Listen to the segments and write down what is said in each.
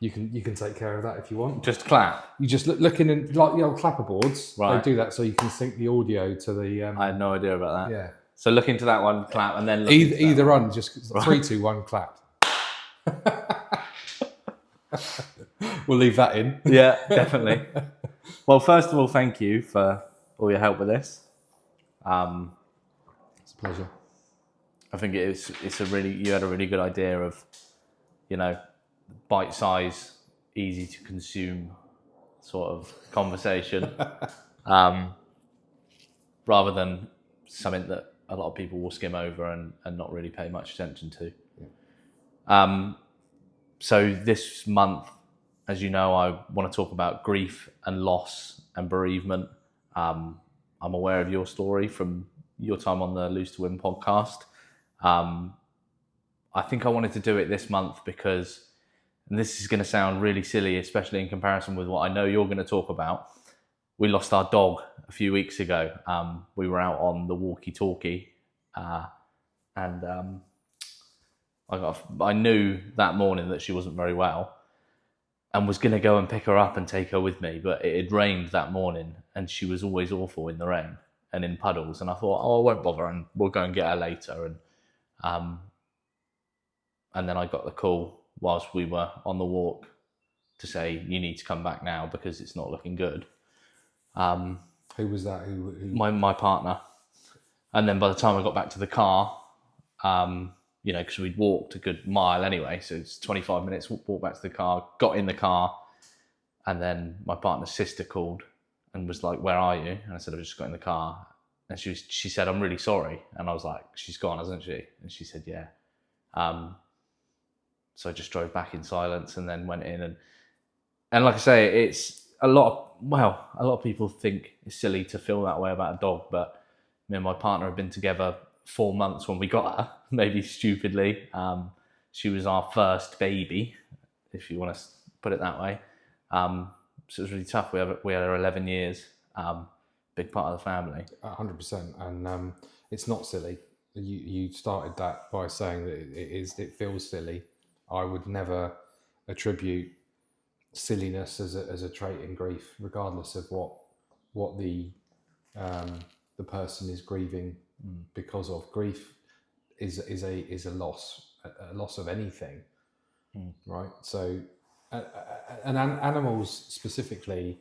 You can take care of that if you want. Just clap. You just look in and like the old clapper boards. Right. They do that so you can sync the audio to the. I had no idea about that. Yeah. So look into that one, clap, and then look Either run, just Right. 3, 2, 1, clap. We'll leave that in. Yeah, definitely. Well, first of all, thank you for all your help with this. It's a pleasure. I think you had a really good idea of, bite size, easy to consume sort of conversation, rather than something that a lot of people will skim over and not really pay much attention to. Yeah. So this month, as you know, I want to talk about grief and loss and bereavement. I'm aware of your story from your time on the Lose to Win podcast. I think I wanted to do it this month because, and this is going to sound really silly, especially in comparison with what I know you're going to talk about. We lost our dog a few weeks ago. We were out on the walkie-talkie, and I knew that morning that she wasn't very well and was going to go and pick her up and take her with me, but it had rained that morning and she was always awful in the rain and in puddles, and I thought, I won't bother and we'll go and get her later. And then I got the call whilst we were on the walk to say, you need to come back now because it's not looking good. Who was that? Who? My partner. And then by the time I got back to the car, because we'd walked a good mile anyway, so it's 25 minutes, walk back to the car, got in the car, and then my partner's sister called and was like, where are you? And I said, I've just got in the car. And she said, I'm really sorry. And I was like, she's gone, hasn't she? And she said, yeah. So I just drove back in silence and then went in. And like I say, it's a lot of people think it's silly to feel that way about a dog, but me and my partner have been together 4 months when we got her, maybe stupidly. She was our first baby, if you want to put it that way. So it was really tough. We had her 11 years, big part of the family. 100%. And it's not silly. You started that by saying that it feels silly. I would never attribute silliness as a trait in grief, regardless of what the person is grieving because of. Grief is a loss of anything, right? So, and animals specifically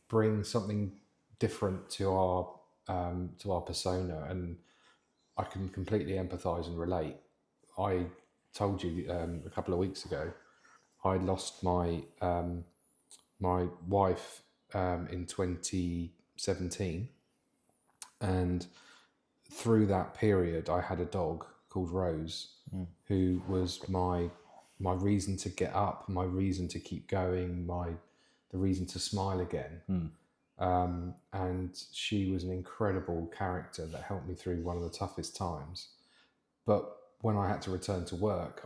bring something different to our persona, and I can completely empathise and relate. I told you a couple of weeks ago, I lost my wife in 2017, and through that period, I had a dog called Rose, who was my reason to get up, my reason to keep going, the reason to smile again. And she was an incredible character that helped me through one of the toughest times. But when I had to return to work,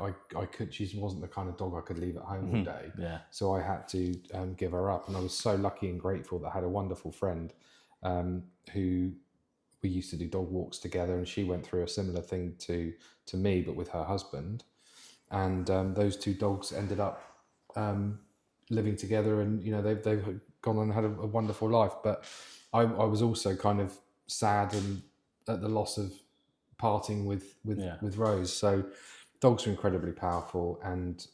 she wasn't the kind of dog I could leave at home all day. Yeah. So I had to give her up. And I was so lucky and grateful that I had a wonderful friend who we used to do dog walks together, and she went through a similar thing to me, but with her husband. And those two dogs ended up living together, and they've gone on and had a wonderful life. But I was also kind of sad and at the loss of parting with Rose. So dogs are incredibly powerful, and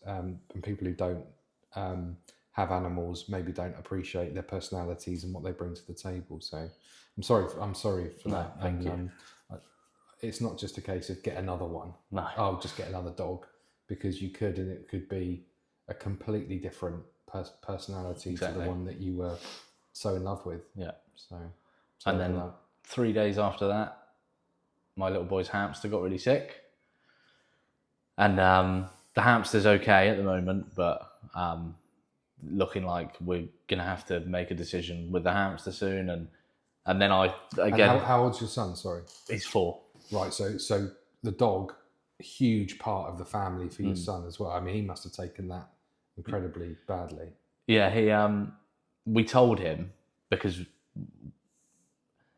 people who don't have animals maybe don't appreciate their personalities and what they bring to the table. So I'm sorry for that. Thank you. It's not just a case of get another one. No. I'll just get another dog, because you could, and it could be a completely different personality to the one that you were so in love with. Yeah. So and then 3 days after that, my little boy's hamster got really sick, and the hamster's okay at the moment, but looking like we're gonna have to make a decision with the hamster soon. And then how old's your son? Sorry, he's 4. Right. So the dog, a huge part of the family for your son as well. I mean, he must have taken that incredibly badly. Yeah, we told him, because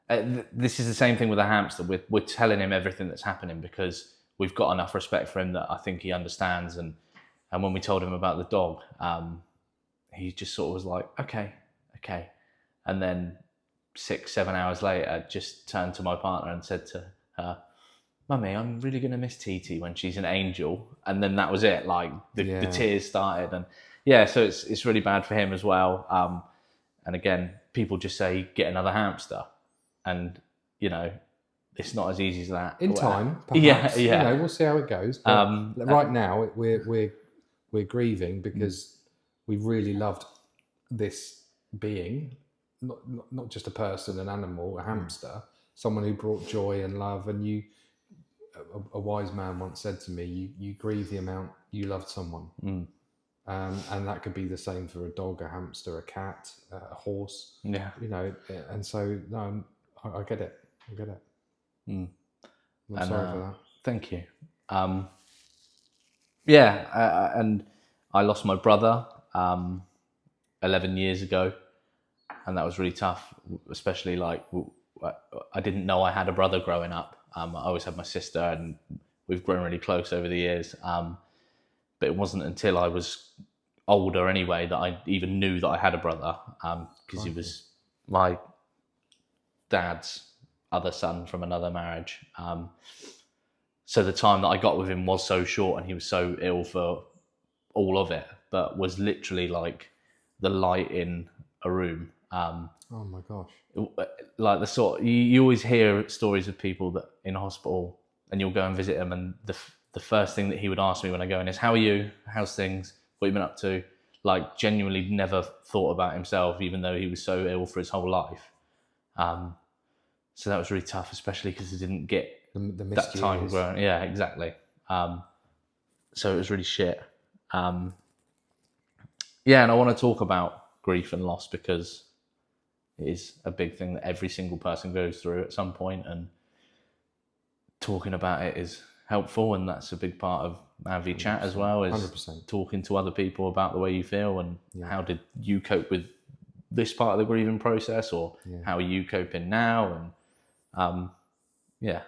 this is the same thing with the hamster. We're telling him everything that's happening because we've got enough respect for him that I think he understands. And when we told him about the dog, he just sort of was like, okay. And then 6-7 hours later, just turned to my partner and said to her, Mummy, I'm really going to miss TT when she's an angel. And then that was it. Like the tears started. And yeah, so it's really bad for him as well. And again, people just say, get another hamster. And, you know, it's not as easy as that. In time, perhaps. Yeah. You know, we'll see how it goes. But right now, we're grieving because we really loved this being, not just a person, an animal, a hamster, someone who brought joy and love. And a wise man once said to me, you grieve the amount you loved someone. And that could be the same for a dog, a hamster, a cat, a horse. Yeah. You know, and so no, I get it. I'm sorry for that. Thank you. And I lost my brother 11 years ago, and that was really tough, especially like I didn't know I had a brother growing up. I always had my sister, and we've grown really close over the years. But it wasn't until I was older anyway that I even knew that I had a brother, because he was my dad's other son from another marriage. So the time that I got with him was so short, and he was so ill for all of it, but was literally like the light in a room. Oh my gosh. Like the sort, you always hear stories of people that in hospital, and you'll go and visit them, and the first thing that he would ask me when I go in is, how are you? How's things? What have you been up to? Like genuinely never thought about himself, even though he was so ill for his whole life. So that was really tough, especially because he didn't get the that time growing. Yeah, exactly. So it was really shit. And I want to talk about grief and loss because it is a big thing that every single person goes through at some point, and talking about it is helpful, and that's a big part of Mavi Chat as well, is 100%. talking to other people about the way you feel and how did you cope with this part of the grieving process, or how are you coping now, and Yeah.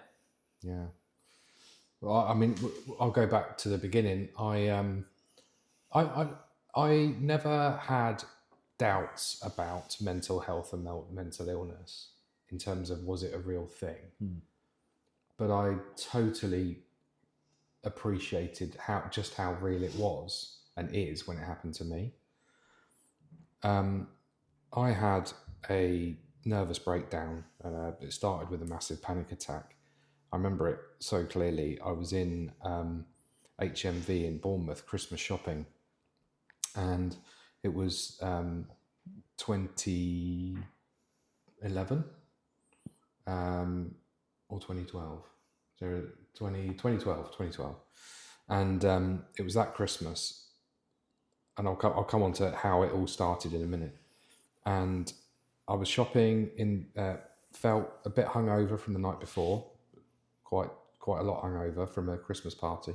Well, I mean, I'll go back to the beginning. I never had doubts about mental health and mental illness in terms of was it a real thing, but I totally appreciated how real it was and is when it happened to me. I had a nervous breakdown. It started with a massive panic attack. I remember it so clearly. I was in HMV in Bournemouth, Christmas shopping, and it was 2011 or 2012. So 2012. And it was that Christmas. And I'll come on to how it all started in a minute. And I was shopping felt a bit hungover from the night before, quite a lot hungover from a Christmas party.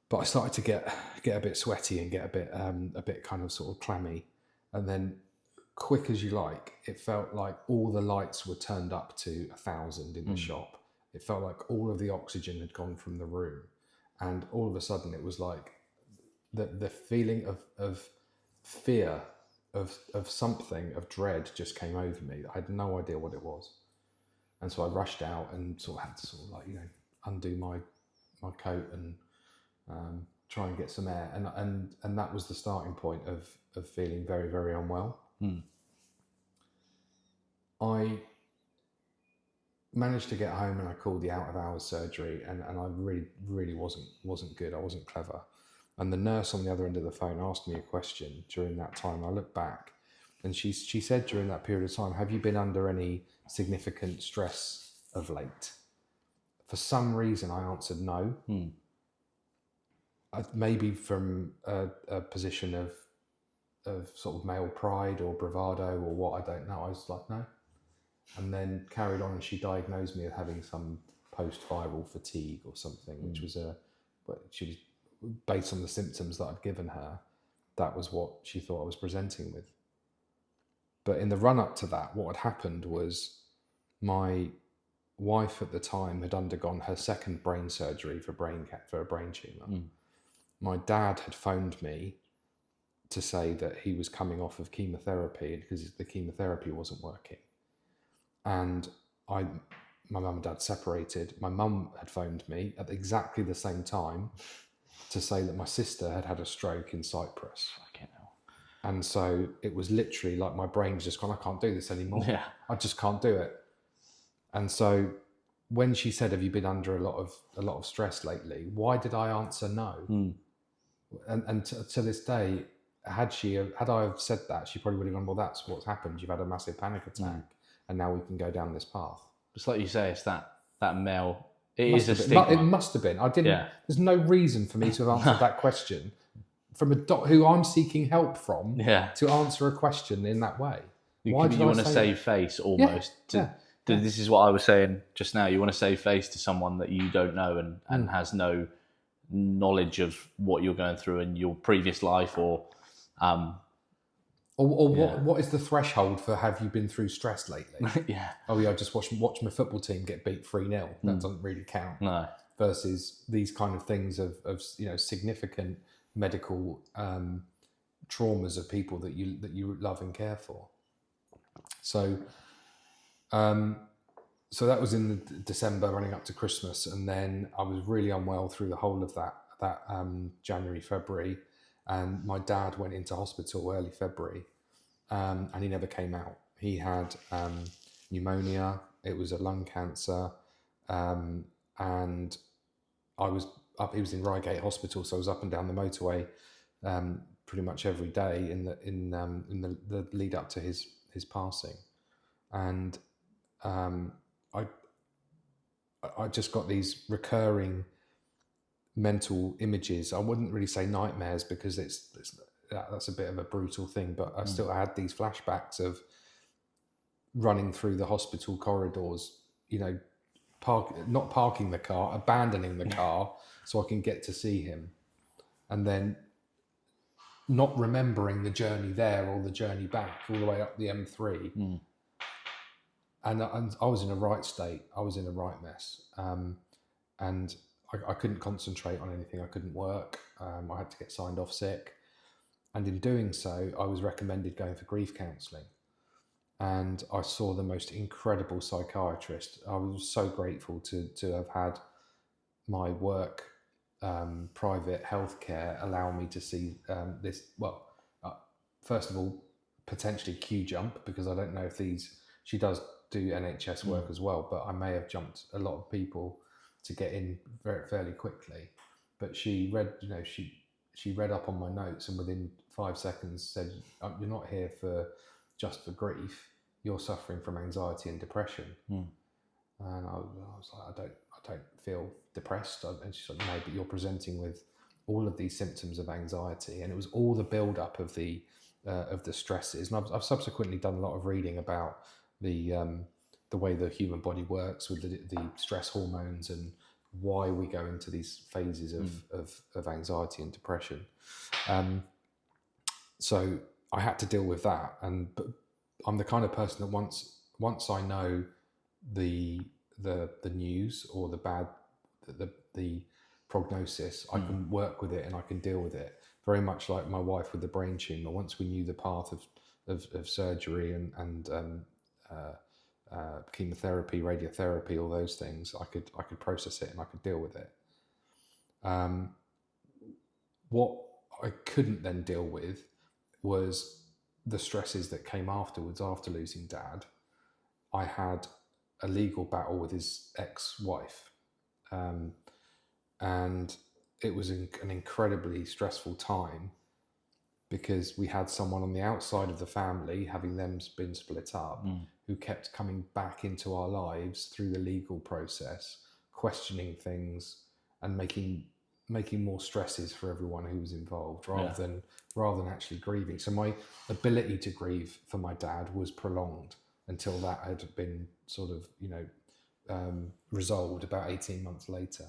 But I started to get a bit sweaty and get a bit kind of sort of clammy, and then quick as you like, it felt like all the lights were turned up to 1,000 in the shop. It felt like all of the oxygen had gone from the room, and all of a sudden it was like the feeling of fear, of something, of dread just came over me. I had no idea what it was. And so I rushed out and sort of had to sort of like, undo my coat and try and get some air. And that was the starting point of feeling very, very unwell. I managed to get home and I called the out of hours surgery, and I really, really wasn't good. I wasn't clever. And the nurse on the other end of the phone asked me a question during that time. I looked back and she said during that period of time, have you been under any significant stress of late? For some reason, I answered no. Maybe from a position of sort of male pride or bravado or what, I don't know. I was like, no. And then carried on, and she diagnosed me with having some post-viral fatigue or something, which was she was, based on the symptoms that I'd given her, that was what she thought I was presenting with. But in the run-up to that, what had happened was my wife at the time had undergone her second brain surgery for a brain tumor. My dad had phoned me to say that he was coming off of chemotherapy because the chemotherapy wasn't working. And my mum and dad separated. My mum had phoned me at exactly the same time to say that my sister had had a stroke in Cyprus. Fucking hell. And so it was literally like my brain's just gone, I can't do this anymore. Yeah. I just can't do it. And so when she said, have you been under a lot of stress lately? Why did I answer no? And to this day, had I have said that, she probably would have gone, well, that's what's happened. You've had a massive panic attack, and now we can go down this path. It's like you say, it's that male. It Must is a have been. stigma. It must have been. I didn't. Yeah. There's no reason for me to have answered that question from a doc who I'm seeking help from. Yeah. To answer a question in that way. You Why did I want to say save that? face almost. This is what I was saying just now. You want to save face to someone that you don't know and has no knowledge of what you're going through in your previous life or what is the threshold for have you been through stress lately? yeah. Oh yeah, I just watch my football team get beat 3-0. That doesn't really count. No. Versus these kind of things of significant medical traumas of people that you love and care for. So so that was in December running up to Christmas, and then I was really unwell through the whole of that January, February, and my dad went into hospital early February, and he never came out. He had pneumonia. It was a lung cancer, and I was up. He was in Reigate Hospital, so I was up and down the motorway pretty much every day in the lead up to his passing, and I just got these recurring mental images. I wouldn't really say nightmares because that's a bit of a brutal thing, but I still had these flashbacks of running through the hospital corridors, not parking the car, abandoning the car so I can get to see him, and then not remembering the journey there or the journey back all the way up the M3. And I was in a right state. I was in a right mess. And I couldn't concentrate on anything. I couldn't work. I had to get signed off sick. And in doing so, I was recommended going for grief counselling. And I saw the most incredible psychiatrist. I was so grateful to have had my work, private healthcare, allow me to see this. Well, first of all, potentially Q jump, because I don't know if she does do NHS work as well, but I may have jumped a lot of people to get in fairly quickly. But she read, she read up on my notes, and within 5 seconds said, "You're not here just for grief. You're suffering from anxiety and depression." And I was like, I don't feel depressed. And she's like, "No, but you're presenting with all of these symptoms of anxiety," and it was all the build up of the stresses. And I've subsequently done a lot of reading about the way the human body works with the stress hormones and why we go into these phases of anxiety and depression. So I had to deal with that, but I'm the kind of person that once I know the news or the prognosis, I can work with it and I can deal with it. Very much like my wife with the brain tumor. Once we knew the path of surgery and chemotherapy, radiotherapy, all those things, I could process it and I could deal with it. What I couldn't then deal with was the stresses that came afterwards. After losing Dad, I had a legal battle with his ex-wife, and it was an incredibly stressful time because we had someone on the outside of the family, having them been split up, who kept coming back into our lives through the legal process, questioning things and making more stresses for everyone who was involved, rather than actually grieving. So my ability to grieve for my dad was prolonged until that had been sort of resolved about 18 months later.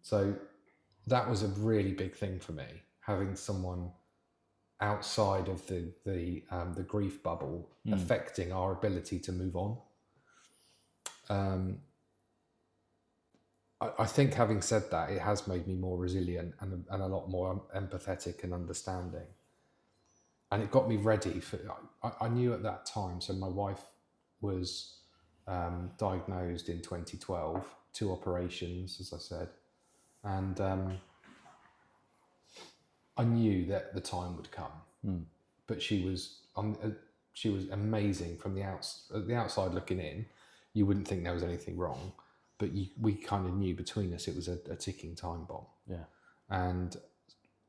So that was a really big thing for me, having someone outside of the grief bubble affecting our ability to move on. I think, having said that, it has made me more resilient and a lot more empathetic and understanding. and it got me ready for. I knew at that time. So my wife was diagnosed in 2012, 2 operations, as I said, and I knew that the time would come. But she was amazing from the outside looking in. You wouldn't think there was anything wrong, but we kind of knew between us it was a ticking time bomb. Yeah. And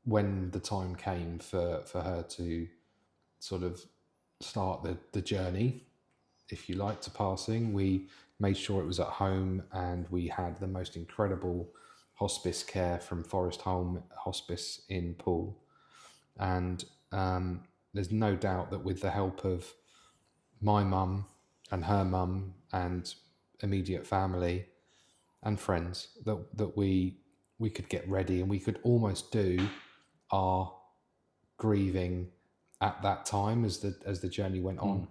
when the time came for her to sort of start the journey, if you like, to passing, we made sure it was at home, and we had the most incredible hospice care from Forest Home Hospice in Poole. And there's no doubt that with the help of my mum and her mum and immediate family and friends, that we could get ready, and we could almost do our grieving at that time as the journey went on.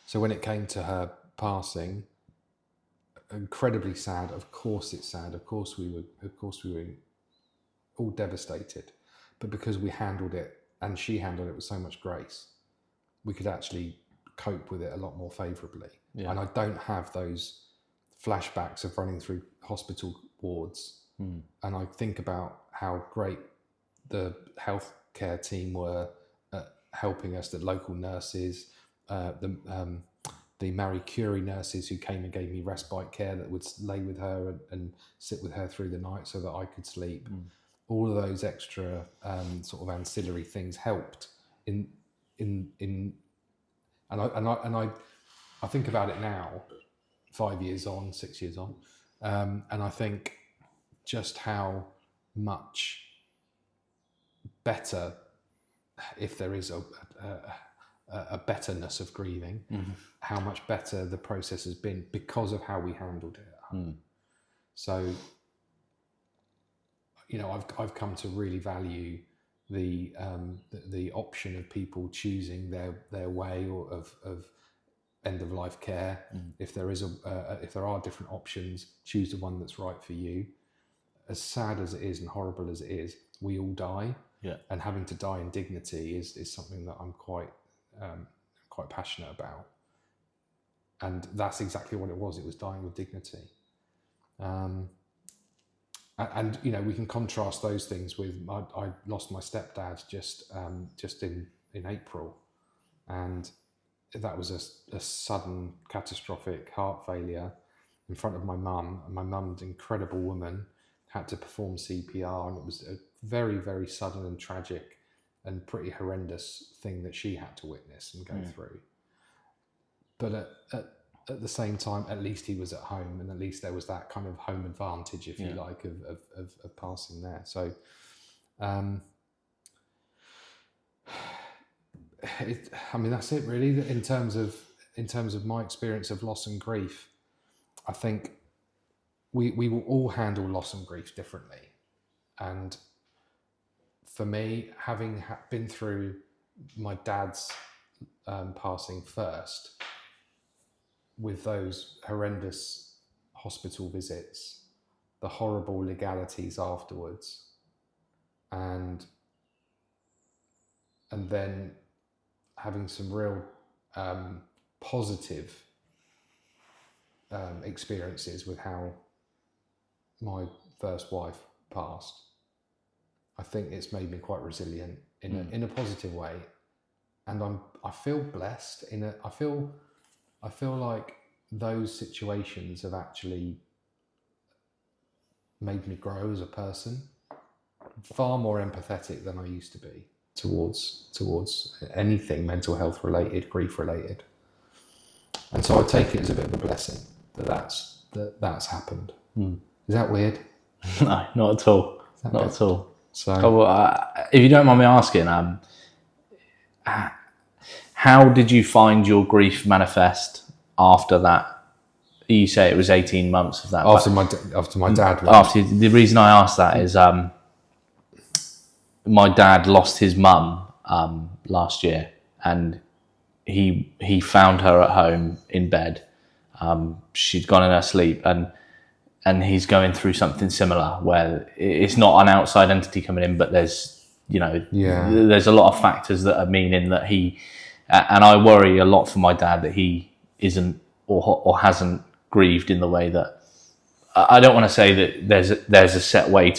So when it came to her passing, incredibly sad. Of course it's sad. Of course we were all devastated. But because we handled it, and she handled it with so much grace, we could actually cope with it a lot more favourably. Yeah. And I don't have those flashbacks of running through hospital wards. And I think about how great the healthcare team were at helping us, the local nurses, the Marie Curie nurses who came and gave me respite care that would lay with her and sit with her through the night so that I could sleep. All of those extra sort of ancillary things helped in and I think about it now, 5 years on, 6 years on, and I think just how much better, if there is a betterness of grieving, how much better the process has been because of how we handled it at home. So, you know, I've come to really value the option of people choosing their way or of end of life care. If there is if there are different options, choose the one that's right for you. As sad as it is and horrible as it is, we all die. Yeah. And having to die in dignity is something that I'm quite passionate about. And that's exactly what it was. It was dying with dignity. And you know, we can contrast those things with I lost my stepdad just in April, and that was a sudden catastrophic heart failure in front of my mum. And my mum's an incredible woman, had to perform CPR, and it was a very, very sudden and tragic and pretty horrendous thing that she had to witness and go through. But at the same time, at least he was at home, and at least there was that kind of home advantage, if you like, of passing there. So, I mean, that's it really. In terms of my experience of loss and grief, I think we will all handle loss and grief differently. And for me, having been through my dad's passing first, with those horrendous hospital visits, the horrible legalities afterwards, and then having some real positive experiences with how my first wife passed, I think it's made me quite resilient in a positive way, and I feel blessed. I feel like those situations have actually made me grow as a person, far more empathetic than I used to be towards anything mental health related, grief related. And so I take it as a bit of a blessing that's happened. Is that weird? No, not at all. Not at all. So, if you don't mind me asking, how did you find your grief manifest after that? You say it was 18 months of that. After my dad. The reason I asked that is my dad lost his mum last year, and he found her at home in bed. She'd gone in her sleep, and he's going through something similar where it's not an outside entity coming in, but there's there's a lot of factors that are meaning that he, and I worry a lot for my dad that he isn't or hasn't grieved in the way that, I don't want to say that there's a set way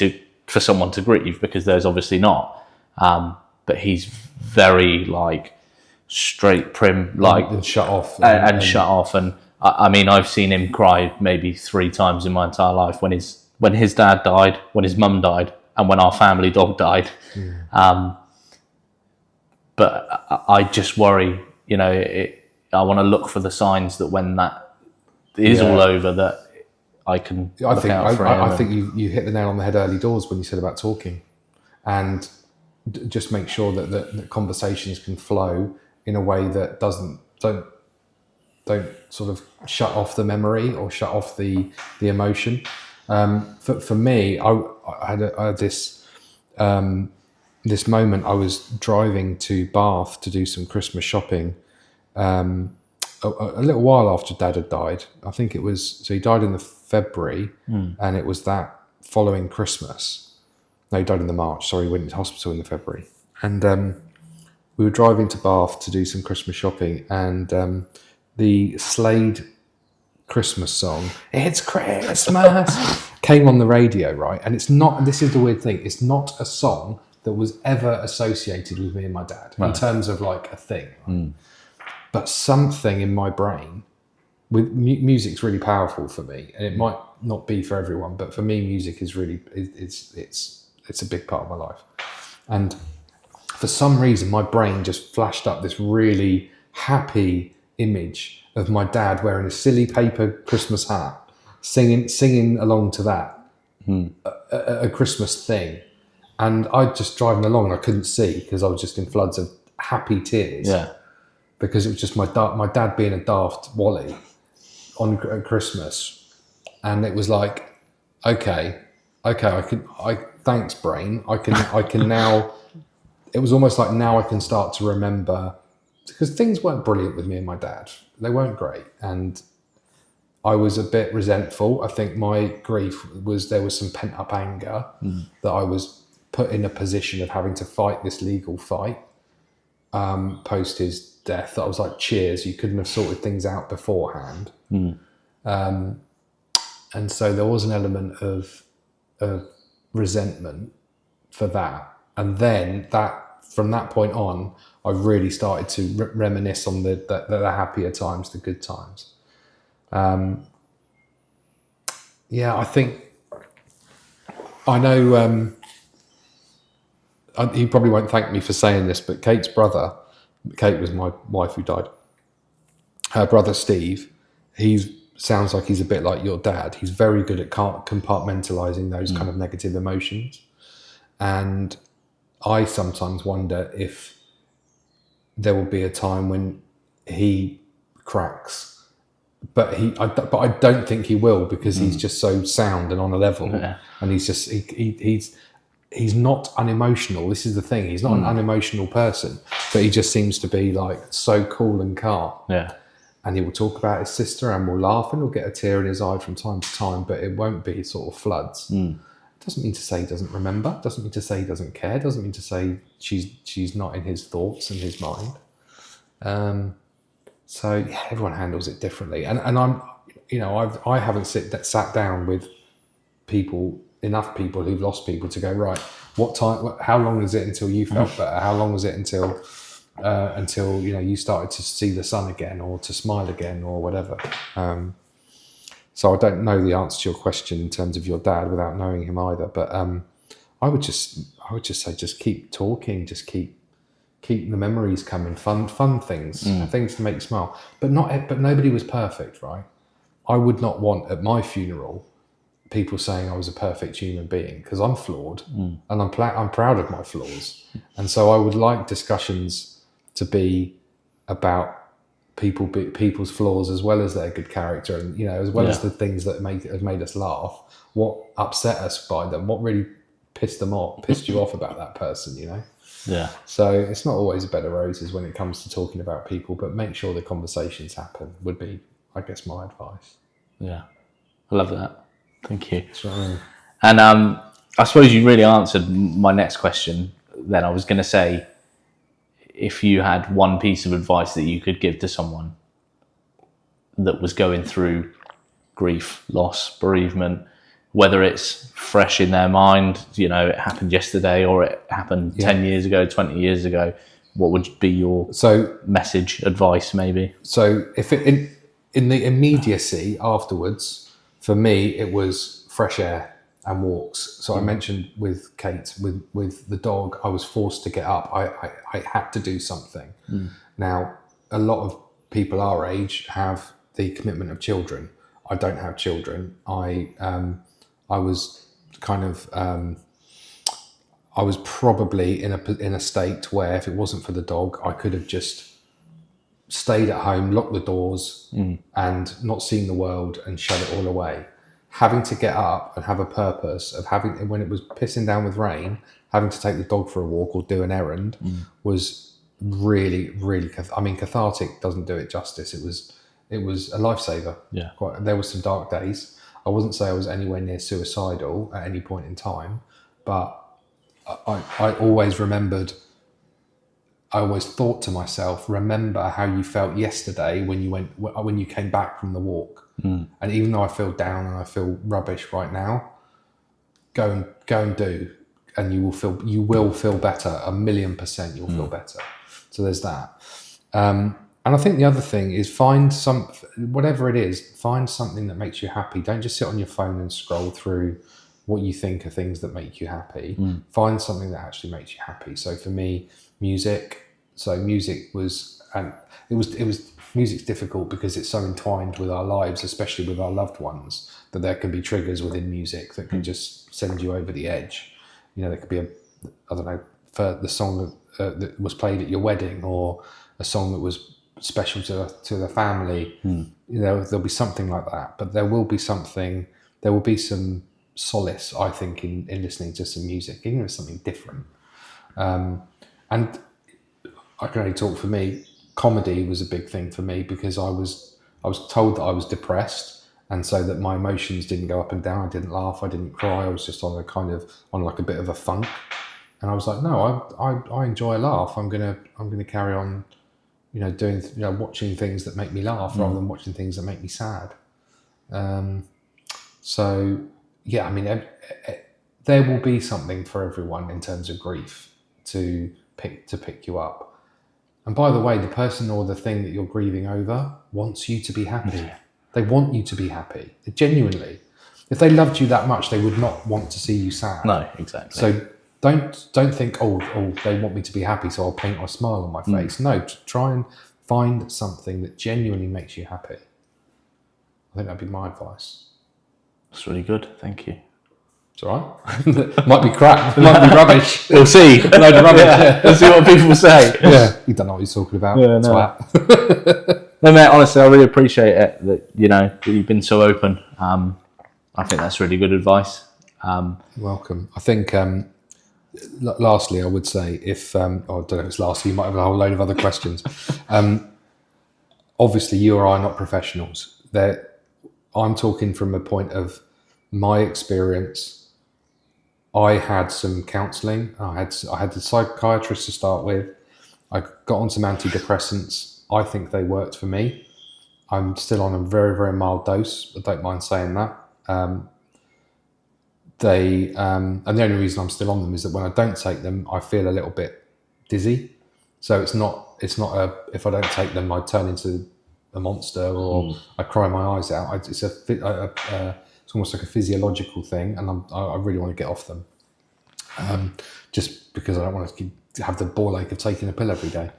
for someone to grieve, because there's obviously not, but he's very like straight, prim, like and shut off and shut off. And I mean, I've seen him cry maybe 3 times in my entire life, when his dad died, when his mum died, and when our family dog died. But I just worry, I want to look for the signs that when that is all over, that I can look out for him. I think you hit the nail on the head early doors when you said about talking, and just make sure that conversations can flow in a way that don't sort of shut off the memory or shut off the emotion. For me, I had this moment. I was driving to Bath to do some Christmas shopping a little while after Dad had died. I think it was, so he died in the February, and it was that following Christmas. No, he died in the March. Sorry, he went into hospital in the February. And we were driving to Bath to do some Christmas shopping, and the Slade Christmas song, "It's Christmas," came on the radio, right? And it's not, this is the weird thing, it's not a song that was ever associated with me and my dad in terms of like a thing. Right? But something in my brain, with music's really powerful for me, and it might not be for everyone, but for me, music is really, it's a big part of my life. And for some reason, my brain just flashed up this really happy image of my dad wearing a silly paper Christmas hat, singing along to that, a Christmas thing. And I just driving along, I couldn't see because I was just in floods of happy tears. Yeah. Because it was just my dad being a daft Wally at Christmas. And it was like, okay, thanks brain. I can now, it was almost like now I can start to remember, because things weren't brilliant with me and my dad. They weren't great. And I was a bit resentful. I think my grief was, there was some pent up anger that I was put in a position of having to fight this legal fight post his death. That I was like, cheers, you couldn't have sorted things out beforehand. And so there was an element of resentment for that. And then from that point on, I really started to reminisce on the happier times, the good times. I think, I know, he probably won't thank me for saying this, but Kate's brother, Kate was my wife who died, her brother Steve, sounds like he's a bit like your dad. He's very good at compartmentalizing those kind of negative emotions. And I sometimes wonder if there will be a time when he cracks, but I don't think he will, because he's just so sound and on a level, and he's just he's not unemotional. This is the thing. He's not an unemotional person, but he just seems to be like so cool and calm. Yeah. And he will talk about his sister and will laugh and he'll get a tear in his eye from time to time, but it won't be sort of floods. Doesn't mean to say he doesn't remember. Doesn't mean to say he doesn't care. Doesn't mean to say she's not in his thoughts and his mind. So yeah, everyone handles it differently. And I'm, I haven't sat down with enough people who've lost people to go, right, how long is it until you felt better? How long was it until you started to see the sun again or to smile again or whatever? So I don't know the answer to your question in terms of your dad without knowing him either, but I would just say just keep talking, just keep the memories coming, fun things, things to make you smile. But nobody was perfect, right? I would not want at my funeral people saying I was a perfect human being, because I'm flawed and I'm proud of my flaws. And so I would like discussions to be about people's flaws as well as their good character, and as well as the things that have made us laugh, what upset us by them, what really pissed you off about that person, Yeah. So it's not always a bed of roses when it comes to talking about people, but make sure the conversations happen would be, I guess, my advice. Yeah. I love that. Thank you. That's right. And I suppose you really answered my next question. then I was going to say, if you had one piece of advice that you could give to someone that was going through grief, loss, bereavement, whether it's fresh in their mind, it happened yesterday or it happened 10 years ago, 20 years ago, what would be your message, advice maybe? So if it, in the immediacy afterwards, for me, it was fresh air and walks. So I mentioned with Kate, with the dog, I was forced to get up. I had to do something. Now, a lot of people our age have the commitment of children. I don't have children. I was kind of, I was probably in a state where if it wasn't for the dog, I could have just stayed at home, locked the doors and not seen the world and shut it all away. Having to get up and have a purpose of having, when it was pissing down with rain, having to take the dog for a walk or do an errand was really, really, cathartic doesn't do it justice. It was a lifesaver. Yeah. There were some dark days. I wouldn't say I was anywhere near suicidal at any point in time, but I always remembered, I always thought to myself, remember how you felt yesterday when you came back from the walk. And even though I feel down and I feel rubbish right now, go and do, and you will feel better. 1,000,000% you'll feel better. So there's that. And I think the other thing is whatever it is, find something that makes you happy. Don't just sit on your phone and scroll through what you think are things that make you happy. Find something that actually makes you happy. So for me, music. So music was, and it was music's difficult because it's so entwined with our lives, especially with our loved ones, that there can be triggers within music that can just send you over the edge. There could be for the song that was played at your wedding, or a song that was special to the family. There'll be something like that, but there will be some solace, I think, in listening to some music, even if it's something different. And I can only talk for me. Comedy was a big thing for me because I was told that I was depressed, and so that my emotions didn't go up and down. I didn't laugh, I didn't cry. I was just on a bit of a funk, and I was like, no, I enjoy a laugh. I'm gonna carry on, doing, watching things that make me laugh rather than watching things that make me sad. So yeah, there will be something for everyone in terms of grief to pick you up. And by the way, the person or the thing that you're grieving over wants you to be happy. Yeah. They want you to be happy. Genuinely. If they loved you that much, they would not want to see you sad. No, exactly. So don't think, oh, they want me to be happy, so I'll paint a smile on my face. No, try and find something that genuinely makes you happy. I think that'd be my advice. That's really good. Thank you. It's all right. Might be crap. It might be rubbish. We'll see. A load of rubbish. Yeah. We'll see what people say. Yeah. You don't know what you're talking about. Yeah, no, mate, honestly, I really appreciate it that, that you've been so open. I think that's really good advice. You're welcome. I think, lastly, I would say if, I don't know if it's lastly, you might have a whole load of other questions. Obviously, you or I are not professionals. I'm talking from a point of my experience. I had some counselling. I had the psychiatrist to start with. I got on some antidepressants. I think they worked for me. I'm still on a very, very mild dose. I don't mind saying that. And the only reason I'm still on them is that when I don't take them, I feel a little bit dizzy. So it's not if I don't take them, I turn into a monster or I cry my eyes out. It's almost like a physiological thing, and I really want to get off them, just because I don't want to have the ball ache of taking a pill every day.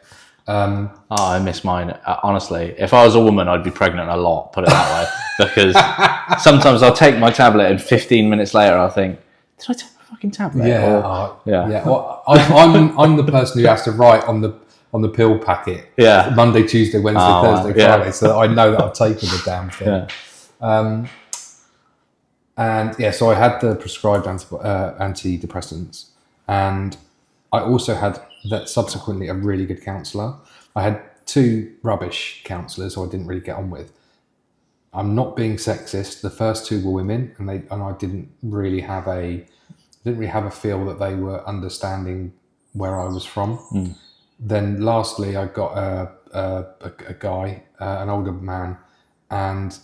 I miss mine. Honestly, if I was a woman, I'd be pregnant a lot, put it that way, because sometimes I'll take my tablet and 15 minutes later I'll think, did I take my fucking tablet? Yeah. Well, I'm the person who has to write on the pill packet. Yeah. Monday, Tuesday, Wednesday, Thursday, Friday, so that I know that I've taken the damn thing. Yeah. And yeah, so I had the prescribed antidepressants, and I also had subsequently a really good counsellor. I had 2 rubbish counsellors who I didn't really get on with. I'm not being sexist. The first 2 were women, and I didn't really have a feel that they were understanding where I was from. Then lastly, I got a guy, an older man, and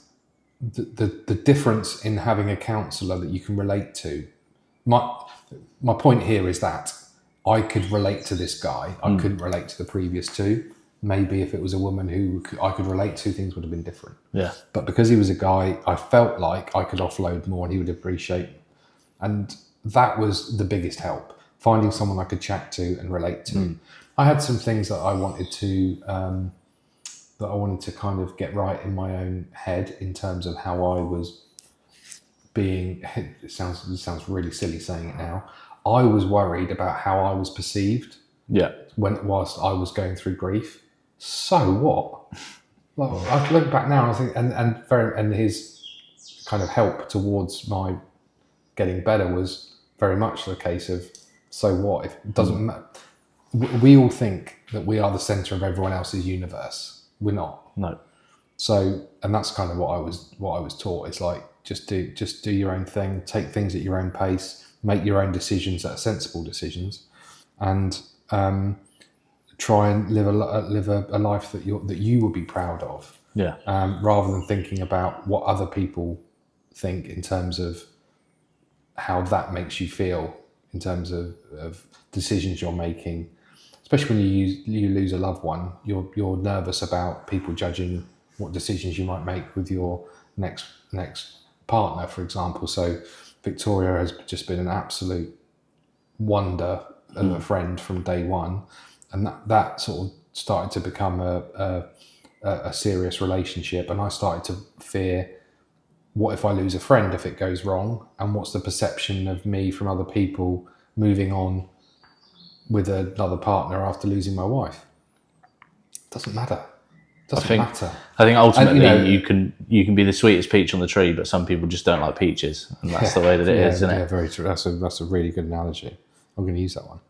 the difference in having a counsellor that you can relate to. My point here is that I could relate to this guy. I couldn't relate to the previous two. Maybe if it was a woman who I could relate to, things would have been different. Yeah. But because he was a guy, I felt like I could offload more and he would appreciate. And that was the biggest help, finding someone I could chat to and relate to. I had some things that I wanted to kind of get right in my own head in terms of how I was being. It sounds really silly saying it now. I was worried about how I was perceived. Yeah. Whilst I was going through grief. So what? Well, I look back now and I think, and his kind of help towards my getting better was very much the case of, so what? If it doesn't matter. We all think that we are the center of everyone else's universe. We're not. No. So, and that's kind of what I was taught. It's like, just do your own thing, take things at your own pace, make your own decisions that are sensible decisions, and try and live a life that you will be proud of. Yeah. Rather than thinking about what other people think in terms of how that makes you feel in terms of decisions you're making. Especially when you lose a loved one, you're nervous about people judging what decisions you might make with your next partner, for example. So Victoria has just been an absolute wonder of a friend from day one, and that sort of started to become a serious relationship. And I started to fear, what if I lose a friend if it goes wrong, and what's the perception of me from other people moving on with another partner after losing my wife? Doesn't matter. Doesn't matter. I think ultimately, and, you can be the sweetest peach on the tree, but some people just don't like peaches, and that's the way that it is, isn't it? Yeah, very true. That's a really good analogy. I'm going to use that one.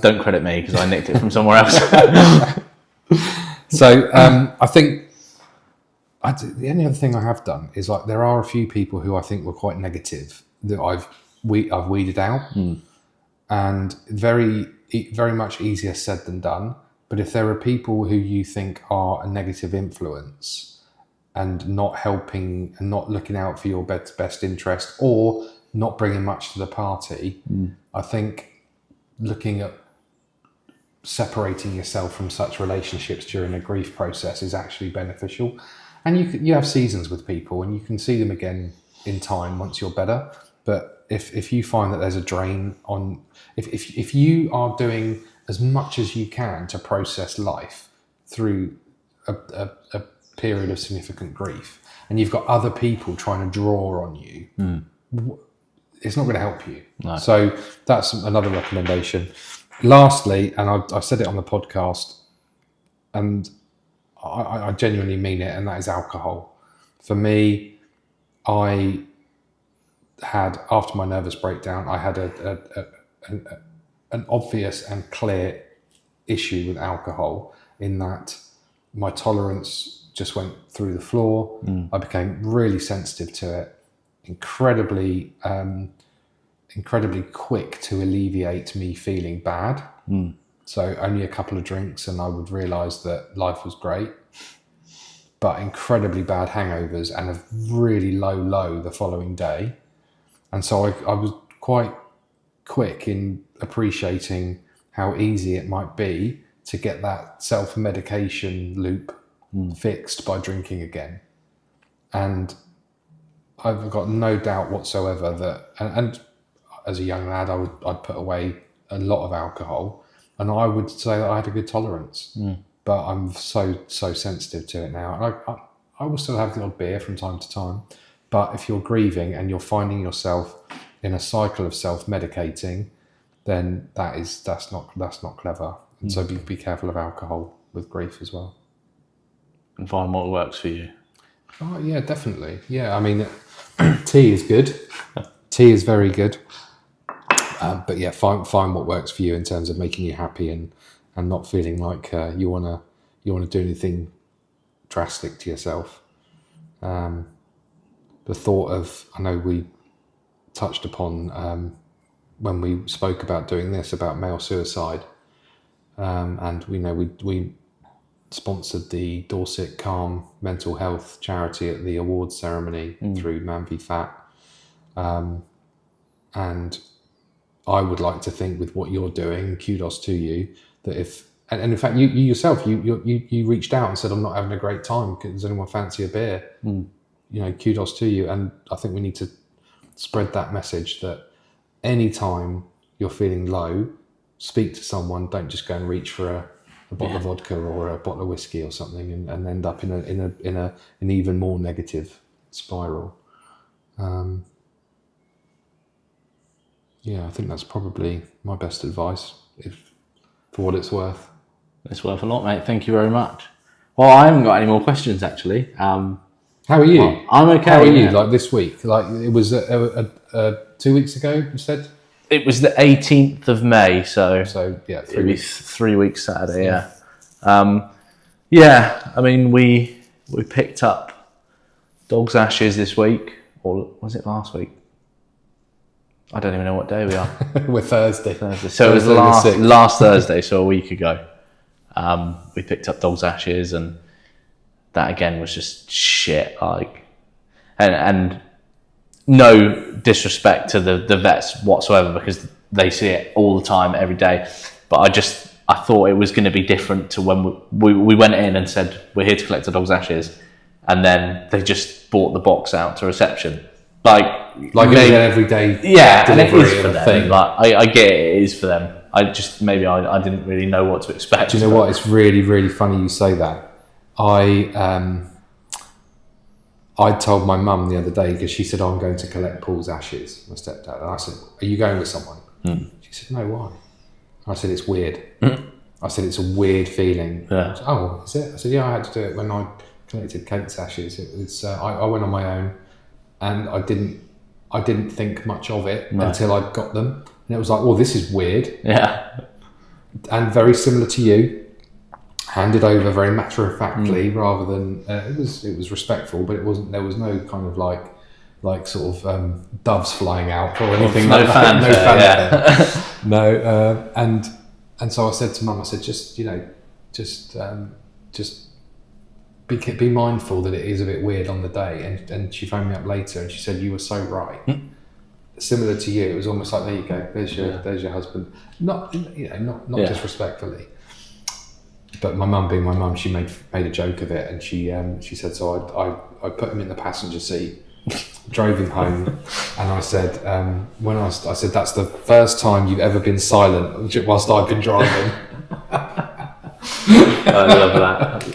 Don't credit me because I nicked it from somewhere else. So I think the only other thing I have done is, like, there are a few people who I think were quite negative that I've weeded out, and very much easier said than done. But if there are people who you think are a negative influence and not helping and not looking out for your best interest, or not bringing much to the party, I think looking at separating yourself from such relationships during a grief process is actually beneficial. And you have seasons with people, and you can see them again in time once you're better. But if you find that there's a drain on, if you are doing as much as you can to process life through a period of significant grief, and you've got other people trying to draw on you, it's not going to help you. No. So that's another recommendation. Lastly, and I said it on the podcast, and I genuinely mean it, and that is alcohol. For me, I had, after my nervous breakdown, I had an obvious and clear issue with alcohol, in that my tolerance just went through the floor. I became really sensitive to it, incredibly quick to alleviate me feeling bad. So only a couple of drinks and I would realise that life was great, but incredibly bad hangovers and a really low the following day. And so I was quite quick in appreciating how easy it might be to get that self-medication loop fixed by drinking again. And I've got no doubt whatsoever that, and as a young lad, I'd put away a lot of alcohol, and I would say that I had a good tolerance. But I'm so sensitive to it now. And I will still have the odd beer from time to time. But if you're grieving and you're finding yourself in a cycle of self-medicating, then that's not clever. And so be careful of alcohol with grief as well. And find what works for you. Oh yeah, definitely. Yeah, I mean, tea is good. Tea is very good. But yeah, find what works for you in terms of making you happy and not feeling like you wanna do anything drastic to yourself. The thought of, I know we touched upon when we spoke about doing this, about male suicide, and we sponsored the Dorset Calm mental health charity at the awards ceremony through Man v Fat, and I would like to think, with what you're doing, kudos to you, that if and in fact you yourself you reached out and said, I'm not having a great time, does anyone fancy a beer? Kudos to you. And I think we need to spread that message that anytime you're feeling low, speak to someone. Don't just go and reach for a bottle of vodka or a bottle of whiskey or something and end up in an even more negative spiral. I think that's probably my best advice, for what it's worth. It's worth a lot, mate. Thank you very much. Well, I haven't got any more questions, actually. How are you? Well, I'm okay. How are you? Like this week? Like it was 2 weeks ago, you said? It was the 18th of May, so 3 weeks. 3 weeks Saturday, yeah. I mean, we picked up dog's ashes this week, or was it last week? I don't even know what day we are. We're Thursday. So it was last Thursday, so a week ago. We picked up dog's ashes, and that again was just shit. Like, and no disrespect to the vets whatsoever, because they see it all the time, every day. But I thought it was going to be different to when we went in and said, we're here to collect the dog's ashes, and then they just brought the box out to reception. Like maybe, an everyday and it is for them. Thing. Like I get it is for them. I didn't really know what to expect. Do you know what? It's really, really funny you say that. I told my mum the other day, because she said, I'm going to collect Paul's ashes, my stepdad. And I said, are you going with someone? She said, no, why? I said, it's weird. I said, it's a weird feeling. Yeah. Said, oh, is it? I said, yeah, I had to do it when I collected Kate's ashes. It was I went on my own, and I didn't think much of it until I got them. And it was like, oh, this is weird. Yeah. And very similar to you, handed over very matter-of-factly, rather than it was respectful, but it wasn't. There was no kind of like sort of doves flying out or anything. No fanfare. No. And so I said to Mum, I said, just be mindful that it is a bit weird on the day. And she phoned me up later and she said, you were so right. Similar to you, it was almost like, there you go, there's your husband. Not disrespectfully. But my mum, being my mum, she made a joke of it, and she said, so I put him in the passenger seat, drove him home, and I said, I said, that's the first time you've ever been silent whilst I've been driving. I love that.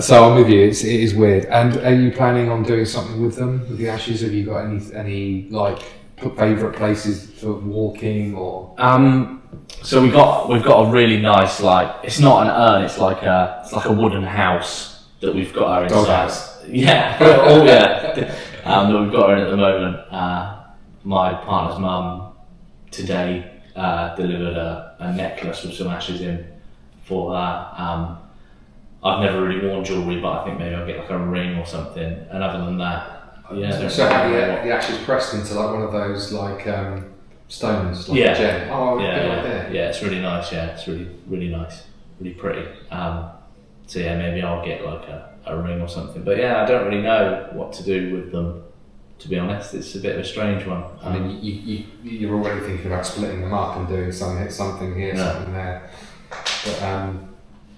So I'm with you. It is weird. And are you planning on doing something with them, with the ashes? Have you got any like favourite places for walking or? So we've got a really nice, like, it's not an urn, it's like a wooden house that we've got her inside. Dog house. Yeah. Oh yeah. That we've got her in at the moment. My partner's mum today delivered a necklace with some ashes in for her. I've never really worn jewellery, but I think maybe I'll get like a ring or something. And other than that, So have the ashes pressed into like one of those like stones, like a gem? Oh, yeah, it's really nice. Yeah, it's really, really nice, really pretty. So yeah, maybe I'll get like a ring or something. But yeah, I don't really know what to do with them. To be honest, it's a bit of a strange one. I mean, you're already thinking about splitting them up and doing something here, something there.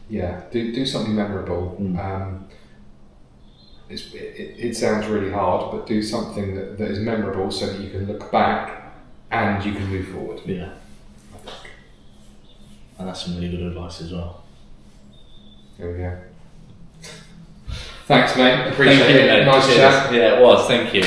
But do something memorable. It sounds really hard, but do something that is memorable so that you can look back and you can move forward. Yeah, I think. And that's some really good advice as well. There we go. Thanks, mate. Appreciate it. Nice chat. Yeah, it was. Thank you.